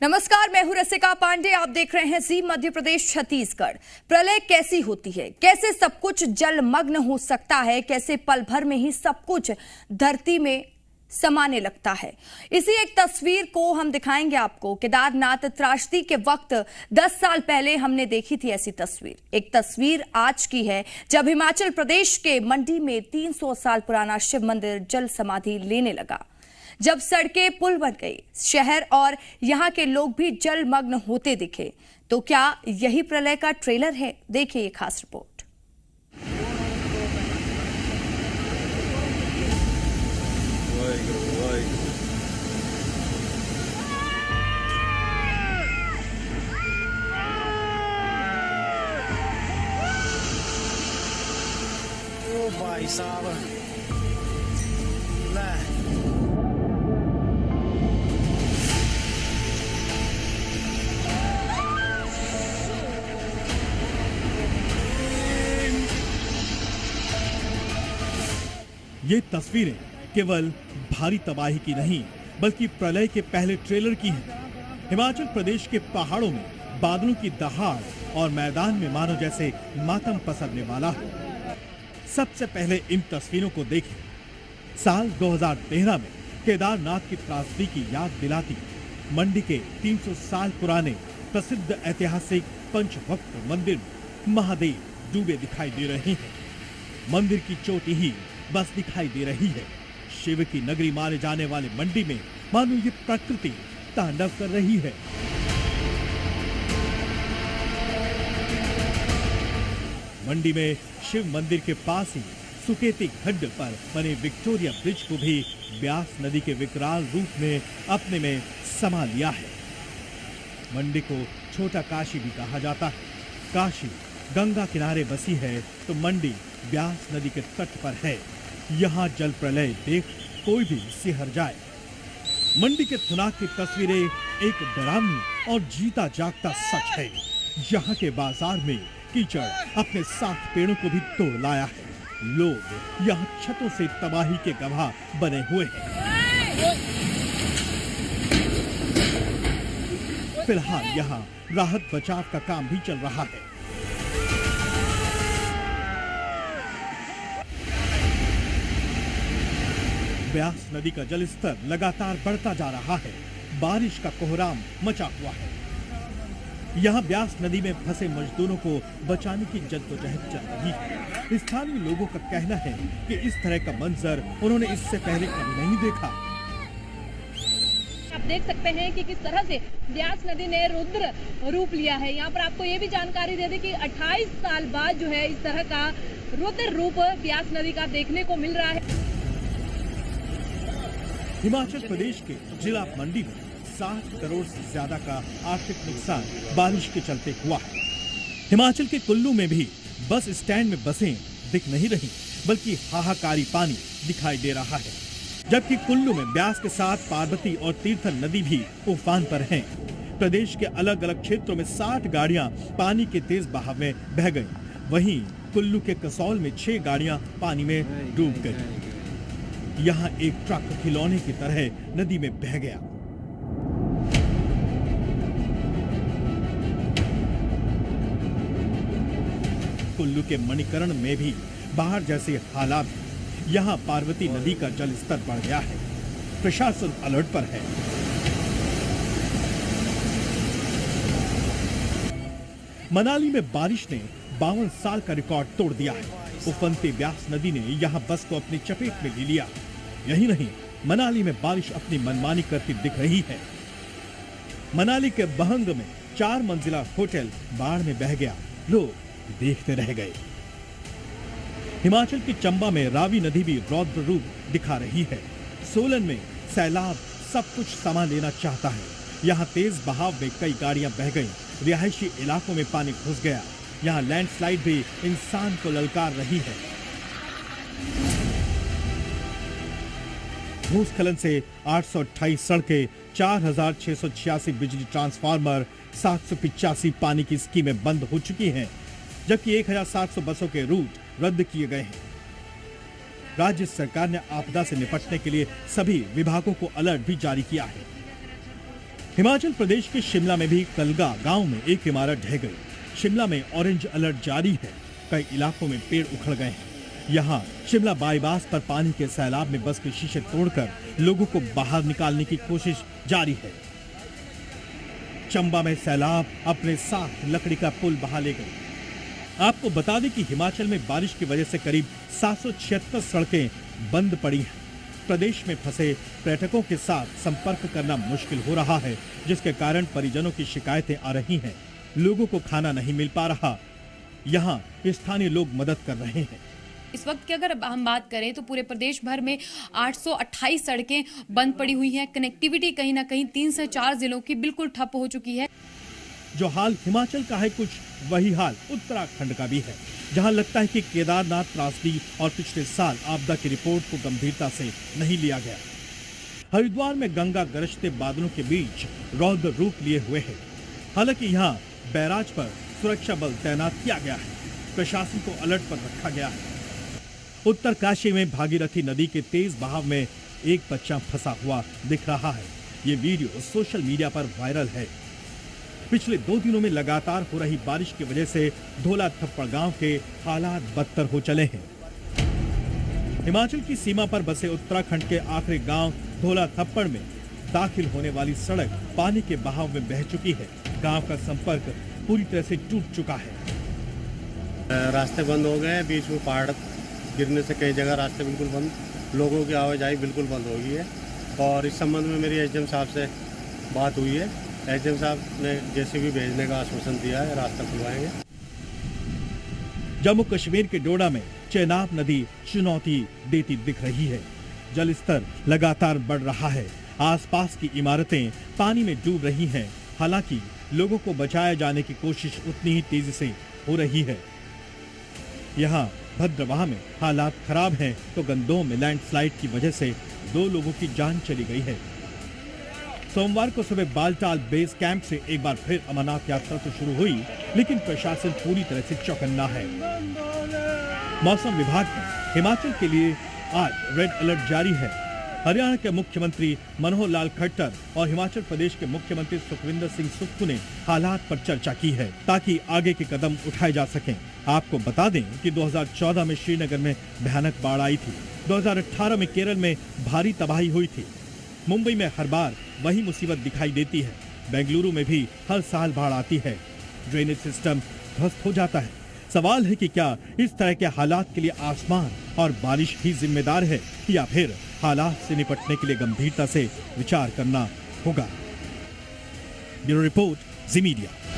नमस्कार, मैं हूं रसिका पांडे। आप देख रहे हैं जी मध्य प्रदेश छत्तीसगढ़। प्रलय कैसी होती है, कैसे सब कुछ जलमग्न हो सकता है, कैसे पल भर में ही सब कुछ धरती में समाने लगता है। इसी एक तस्वीर को हम दिखाएंगे आपको। केदारनाथ त्रासदी के वक्त 10 साल पहले हमने देखी थी ऐसी तस्वीर। एक तस्वीर आज की है जब हिमाचल प्रदेश के मंडी में 300 साल पुराना शिव मंदिर जल समाधि लेने लगा। जब सड़कें पुल बन गई, शहर और यहाँ के लोग भी जलमग्न होते दिखे। तो क्या यही प्रलय का ट्रेलर है? देखिए ये खास रिपोर्ट। ओ भाई साहब, ये तस्वीरें केवल भारी तबाही की नहीं बल्कि प्रलय के पहले ट्रेलर की हैं। हिमाचल प्रदेश के पहाड़ों में बादलों की दहाड़ और मैदान में मानो जैसे मातम पसरने वाला है। सबसे पहले इन तस्वीरों को देखें। साल 2013 में केदारनाथ की त्रासदी की याद दिलाती मंडी के 300 साल पुराने प्रसिद्ध ऐतिहासिक पंचभक्त मंदिर में महादेव डूबे दिखाई दे रहे हैं। मंदिर की चोटी ही बस दिखाई दे रही है। शिव की नगरी माने जाने वाले मंडी में मानो ये प्रकृति तांडव कर रही है। मंडी में शिव मंदिर के पास ही सुकेती खड्ड पर बने विक्टोरिया ब्रिज को भी ब्यास नदी के विकराल रूप में अपने में समा लिया है। मंडी को छोटा काशी भी कहा जाता है। काशी गंगा किनारे बसी है तो मंडी ब्यास नदी के तट पर है। यहाँ जल प्रलय देख कोई भी सिहर जाए। मंडी के थुनाक की तस्वीरें एक डरावनी और जीता जागता सच है। यहाँ के बाजार में कीचड़ अपने साथ पेड़ों को भी तोड़ लाया है। लोग यहाँ छतों से तबाही के गवाह बने हुए हैं। फिलहाल यहाँ राहत बचाव का काम भी चल रहा है। ब्यास नदी का जलस्तर लगातार बढ़ता जा रहा है। बारिश का कोहराम मचा हुआ है। यहाँ ब्यास नदी में फंसे मजदूरों को बचाने की जद्दोजहद चल रही है। स्थानीय लोगों का कहना है कि इस तरह का मंजर उन्होंने इससे पहले कभी नहीं देखा। आप देख सकते हैं कि किस तरह से ब्यास नदी ने रुद्र रूप लिया है। यहाँ पर आपको ये भी जानकारी दे दें कि 28 साल बाद जो है इस तरह का रुद्र रूप ब्यास नदी का देखने को मिल रहा है। हिमाचल प्रदेश के जिला मंडी में 60 करोड़ से ज्यादा का आर्थिक नुकसान बारिश के चलते हुआ है। हिमाचल के कुल्लू में भी बस स्टैंड में बसें दिख नहीं रही बल्कि हाहाकारी पानी दिखाई दे रहा है। जबकि कुल्लू में ब्यास के साथ पार्वती और तीर्थन नदी भी उफान पर हैं। प्रदेश के अलग अलग क्षेत्रों में 60 गाड़ियां पानी के तेज बहाव में बह गईं। वहीं कुल्लू के कसौल में 6 गाड़ियां पानी में डूब गईं। यहाँ एक ट्रक खिलौने की तरह नदी में बह गया। कुल्लू के मणिकरण में भी बाढ़ जैसे हालात। यहाँ पार्वती नदी का जल स्तर बढ़ गया है। प्रशासन अलर्ट पर है। मनाली में बारिश ने 52 साल का रिकॉर्ड तोड़ दिया है। उफनती ब्यास नदी ने यहाँ बस को अपनी चपेट में ले लिया। यही नहीं, मनाली में बारिश अपनी मनमानी करती दिख रही है। मनाली के बहंग में 4 मंजिला होटल बाढ़ में बह गया। लोग देखते रह गए। हिमाचल की चंबा में रावी नदी भी रौद्र रूप दिखा रही है। सोलन में सैलाब सब कुछ समा लेना चाहता है। यहाँ तेज बहाव में कई गाड़ियां बह गईं। रिहायशी इलाकों में पानी घुस गया। यहाँ लैंडस्लाइड भी इंसान को ललकार रही है। भूस्खलन से 828 सड़कें, 4686 बिजली ट्रांसफार्मर, 785 पानी की स्कीमें बंद हो चुकी हैं, जबकि 1700 बसों के रूट रद्द किए गए हैं। राज्य सरकार ने आपदा से निपटने के लिए सभी विभागों को अलर्ट भी जारी किया है। हिमाचल प्रदेश के शिमला में भी कलगा गांव में एक इमारत ढह गई। शिमला में ऑरेंज अलर्ट जारी है। कई इलाकों में पेड़ उखड़ गए हैं। यहाँ शिमला बाईपास पर पानी के सैलाब में बस के शीशे तोड़कर लोगों को बाहर निकालने की कोशिश जारी है। चंबा में सैलाब अपने साथ लकड़ी का पुल बहा ले गई। आपको बता दें कि हिमाचल में बारिश की वजह से करीब 776 सड़कें बंद पड़ी हैं। प्रदेश में फंसे पर्यटकों के साथ संपर्क करना मुश्किल हो रहा है, जिसके कारण परिजनों की शिकायतें आ रही हैं। लोगों को खाना नहीं मिल पा रहा। यहाँ स्थानीय लोग मदद कर रहे हैं। इस वक्त की अगर हम बात करें तो पूरे प्रदेश भर में 828 सड़कें बंद पड़ी हुई हैं। कनेक्टिविटी कहीं ना कहीं 3 से 4 जिलों की बिल्कुल ठप हो चुकी है। जो हाल हिमाचल का है, कुछ वही हाल उत्तराखंड का भी है, जहां लगता है कि केदारनाथ त्रासदी और पिछले साल आपदा की रिपोर्ट को गंभीरता से नहीं लिया गया। हरिद्वार में गंगा गरजते बादलों के बीच रौद्र रूप लिए हुए है। हालांकि यहाँ बैराज पर सुरक्षा बल तैनात किया गया है। प्रशासन को अलर्ट पर रखा गया है। उत्तरकाशी में भागीरथी नदी के तेज बहाव में एक बच्चा फंसा हुआ दिख रहा है। ये वीडियो सोशल मीडिया पर वायरल है। पिछले 2 दिनों में लगातार हो रही बारिश की वजह से धोला थप्पड़ गांव के हालात बदतर हो चले हैं। हिमाचल की सीमा पर बसे उत्तराखंड के आखिरी गांव धोला थप्पड़ में दाखिल होने वाली सड़क पानी के बहाव में बह चुकी है। गांव का संपर्क पूरी तरह से टूट चुका है। रास्ते बंद हो गए हैं। बीच में पहाड़ गिरने से कई जगह रास्ते बिल्कुल बंद, लोगों की आवाजाही बिल्कुल बंद हो गई है। और इस संबंध में मेरी एसडीएम साहब से बात हुई है। एसडीएम साहब ने जेसीबी भेजने का आश्वासन दिया है, रास्ता खुलवाएंगे। जम्मू कश्मीर के डोडा में चेनाब नदी चुनौती देती दिख रही है। जल स्तर लगातार बढ़ रहा है। आसपास की इमारतें पानी में डूब रही हैं। हालांकि लोगों को बचाए जाने की कोशिश उतनी ही तेजी से हो रही है। यहाँ भद्रवाह में हालात खराब हैं तो गंदोह में लैंडस्लाइड की वजह से 2 लोगों की जान चली गई है। सोमवार को सुबह बालटाल बेस कैंप से एक बार फिर अमरनाथ यात्रा तो शुरू हुई, लेकिन प्रशासन पूरी तरह से चौकन्ना है। मौसम विभाग ने हिमाचल के लिए आज रेड अलर्ट जारी है। हरियाणा के मुख्यमंत्री मनोहर लाल खट्टर और हिमाचल प्रदेश के मुख्यमंत्री सुखविंदर सिंह सुक्खू ने हालात पर चर्चा की है ताकि आगे के कदम उठाए जा सकें। आपको बता दें कि 2014 में श्रीनगर में भयानक बाढ़ आई थी। 2018 में केरल में भारी तबाही हुई थी। मुंबई में हर बार वही मुसीबत दिखाई देती है। बेंगलुरु में भी हर साल बाढ़ आती है। ड्रेनेज सिस्टम ध्वस्त हो जाता है। सवाल है कि क्या इस तरह के हालात के लिए आसमान और बारिश ही जिम्मेदार है या फिर हालात से निपटने के लिए गंभीरता से विचार करना होगा। ब्यूरो रिपोर्ट, जी मीडिया।